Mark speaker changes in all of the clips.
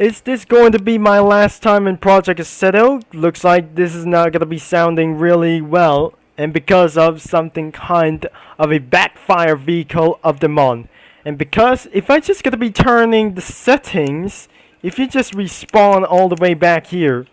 Speaker 1: Is this going to be my last time in Project Assetto? Looks like this is not going to be sounding really well, and because of something kind of a backfire vehicle of the mon. And because if I just going to be turning the settings, if you just respawn all the way back here,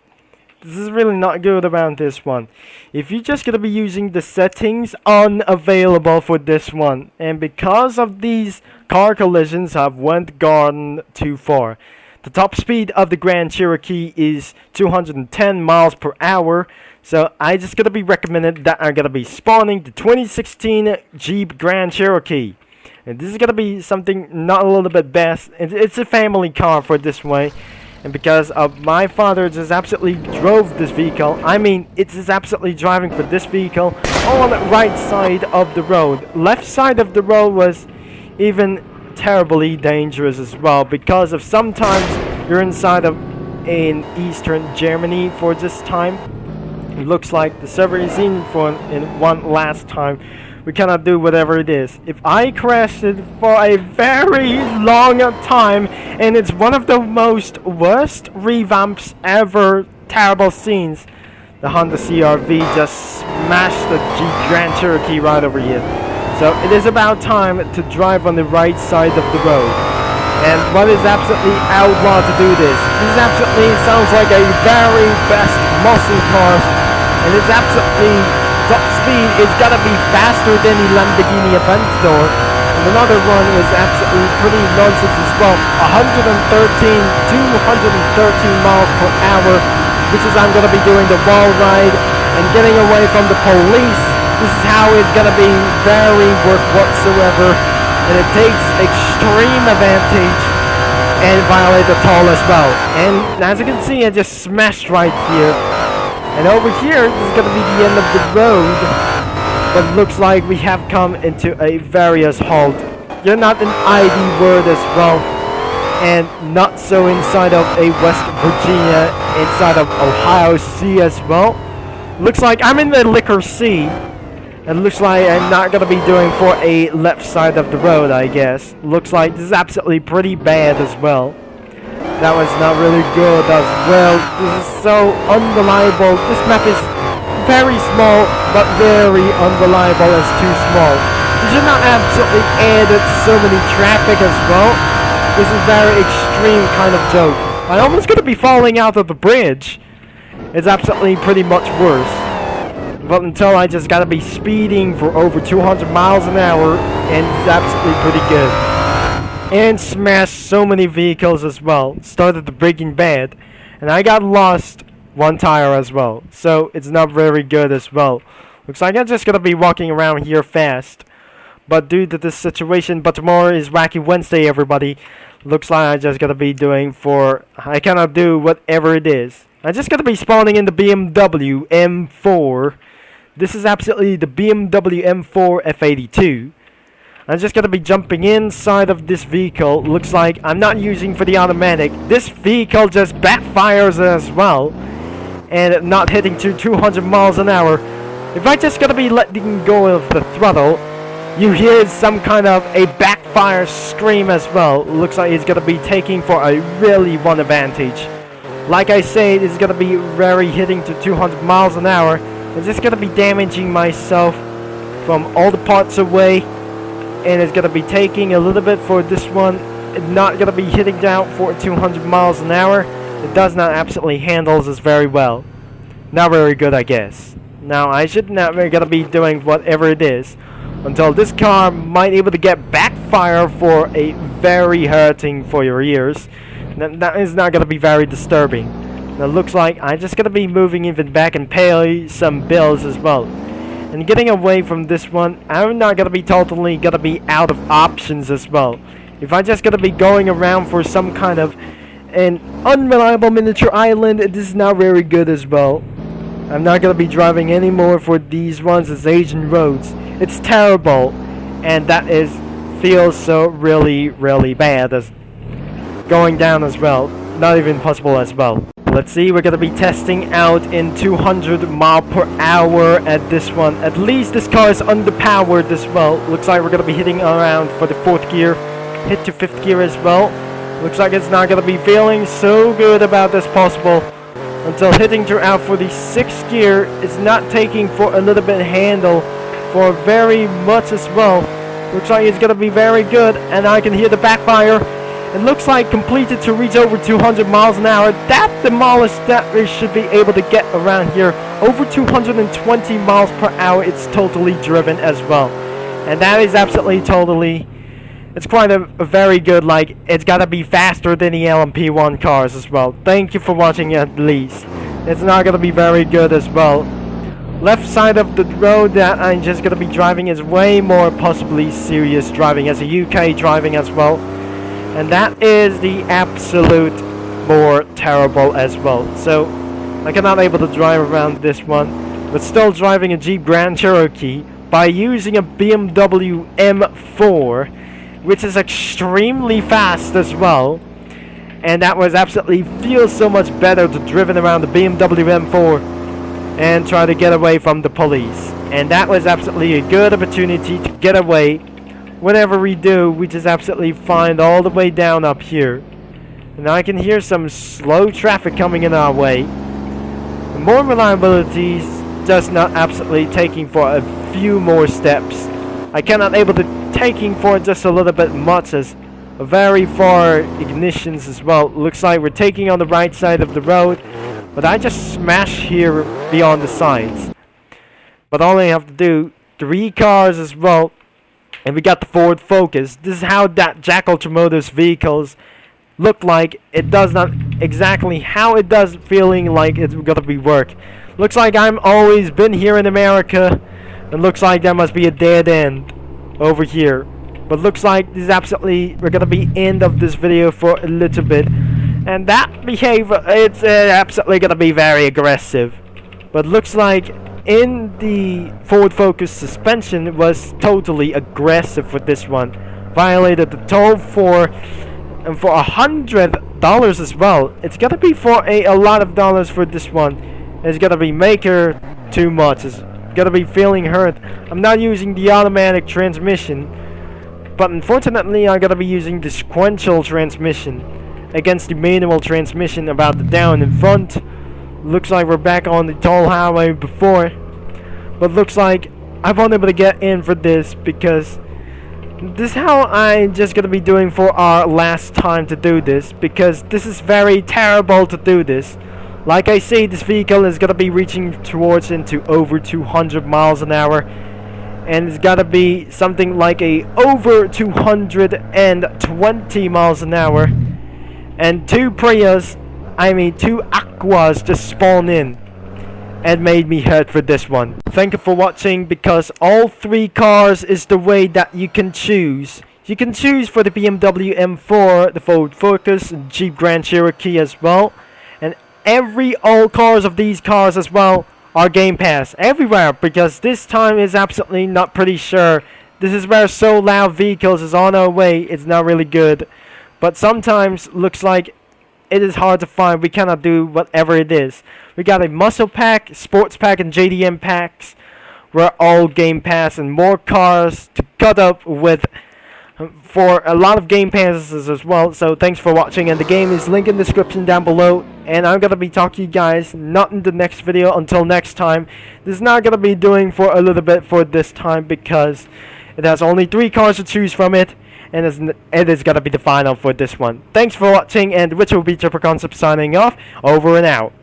Speaker 1: this is really not good about this one. If you're just going to be using the settings, unavailable for this one. And because of these car collisions, I've gone too far. The top speed of the Grand Cherokee is 210 miles per hour. So I just going to be recommended that I'm going to be spawning the 2016 Jeep Grand Cherokee. And this is going to be something not a little bit best. It's a family car for this way. And because of my father just absolutely drove this vehicle, I mean, it's just absolutely driving for this vehicle on the right side of the road. Left side of the road was even terribly dangerous as well, because of sometimes you're inside of in Eastern Germany for this time. It looks like the server is in for one last time. We cannot do whatever it is. If I crashed it for a very long time, and it's one of the most worst revamps ever, terrible scenes, the Honda CR-V just smashed the Jeep Grand Cherokee right over here. So it is about time to drive on the right side of the road. And what is absolutely outlaw to do this? This absolutely sounds like a very best muscle car, and it's absolutely top speed is gotta be faster than the Lamborghini Aventador. And another one is absolutely pretty nonsense as well. 213 miles per hour, which is I'm gonna be doing the wall ride and getting away from the police. This is how it's gonna be very work whatsoever, and it takes extreme advantage and violate the toll as well. And as you can see, I just smashed right here. And over here, this is going to be the end of the road. But it looks like we have come into a various halt. You're not an ID word as well. And not so inside of a West Virginia, inside of Ohio Sea as well. Looks like I'm in the Liquor Sea. And looks like I'm not going to be doing for a left side of the road, I guess. Looks like this is absolutely pretty bad as well. That was not really good as well. This is so unreliable. This map is very small, but very unreliable as too small. You should not absolutely add so many traffic as well. This is very extreme kind of joke. I'm almost going to be falling out of the bridge. It's absolutely pretty much worse. But until I just got to be speeding for over 200 miles an hour, and it's absolutely pretty good. And smashed so many vehicles as well. Started the Breaking Bad, and I got lost one tire as well. So it's not very good as well. Looks like I'm just gonna be walking around here fast. But due to this situation, but tomorrow is Wacky Wednesday, everybody. Looks like I'm just gonna be doing for, I cannot do whatever it is. I'm just gonna be spawning in the BMW M4. This is absolutely the BMW M4 F82. I'm just going to be jumping inside of this vehicle. Looks like I'm not using for the automatic. This vehicle just backfires as well. And not hitting to 200 miles an hour. If I just going to be letting go of the throttle, you hear some kind of a backfire scream as well. Looks like it's going to be taking for a really one advantage. Like I said, it's going to be very hitting to 200 miles an hour. I'm just going to be damaging myself from all the parts away. And it's going to be taking a little bit for this one. It's not going to be hitting down for 200 miles an hour. It does not absolutely handles this very well. Not very good, I guess. Now, I should not be going to be doing whatever it is until this car might able to get backfire for a very hurting for your ears. That is not going to be very disturbing. Now, it looks like I'm just going to be moving even back and pay some bills as well. And getting away from this one, I'm not going to be totally going to be out of options as well. If I'm just going to be going around for some kind of an unreliable miniature island, this is not very good as well. I'm not going to be driving anymore for these ones as Asian roads. It's terrible. And that feels so really, really bad as going down as well. Not even possible as well. Let's see, we're going to be testing out in 200 mile per hour at this one. At least this car is underpowered as well. Looks like we're going to be hitting around for the 4th gear. Hit to 5th gear as well. Looks like it's not going to be feeling so good about this possible until hitting throughout for the 6th gear. It's not taking for a little bit handle for very much as well. Looks like it's going to be very good, and I can hear the backfire. It looks like completed to reach over 200 miles an hour. That demolished that we should be able to get around here. Over 220 miles per hour it's totally driven as well. And that is absolutely totally, it's quite a very good, like, it's got to be faster than the LMP1 cars as well. Thank you for watching at least. It's not going to be very good as well. Left side of the road that I'm just going to be driving is way more possibly serious driving as a UK driving as well. And that is the absolute more terrible as well. So I cannot able to drive around this one, but still driving a Jeep Grand Cherokee by using a BMW M4, which is extremely fast as well. And that was absolutely feels so much better to driven around the BMW M4 and try to get away from the police. And that was absolutely a good opportunity to get away. Whatever we do, we just absolutely find all the way down up here. And I can hear some slow traffic coming in our way. The more reliability is just not absolutely taking for a few more steps. I cannot able to taking for just a little bit much as very far ignitions as well. Looks like we're taking on the right side of the road, but I just smash here beyond the sides. But all I have to do, 3 cars as well. And we got the Ford Focus. This is how that Jack Ultramotive's vehicles look like. It does not exactly how it does, feeling like it's gonna be work. Looks like I'm always been here in America, and looks like there must be a dead end over here. But looks like this is absolutely, we're gonna be end of this video for a little bit. And that behavior, it's absolutely gonna be very aggressive. But looks like in the Ford Focus suspension was totally aggressive for this one. Violated the toll for $100 as well. It's gonna be for a lot of dollars for this one. It's gonna be maker too much. It's gonna be feeling hurt. I'm not using the automatic transmission, but unfortunately I'm gonna be using the sequential transmission against the manual transmission about the down in front. Looks like we're back on the toll highway before, but looks like I'm unable to get in for this because this is how I'm just gonna be doing for our last time to do this, because this is very terrible to do this. Like I say, this vehicle is gonna be reaching towards into over 200 miles an hour, and it's gotta be something like a over 220 miles an hour, and 2 Aquas just spawned in and made me hurt for this one. Thank you for watching, because all 3 cars is the way that you can choose. You can choose for the BMW M4, the Ford Focus, and Jeep Grand Cherokee as well. And all cars of these cars as well are Game Pass everywhere, because this time is absolutely not pretty sure. This is where So Loud Vehicles is on our way. It's not really good, but sometimes looks like it is hard to find. We cannot do whatever it is. We got a Muscle Pack, Sports Pack, and JDM packs. We're all Game Pass, and more cars to cut up with for a lot of Game Passes as well. So thanks for watching, and the game is linked in the description down below. And I'm gonna be talking to you guys not in the next video until next time. This is not gonna be doing for a little bit for this time, because it has only 3 cars to choose from it. And it is gonna be the final for this one. Thanks for watching, and which will be Triple Concept signing off. Over and out.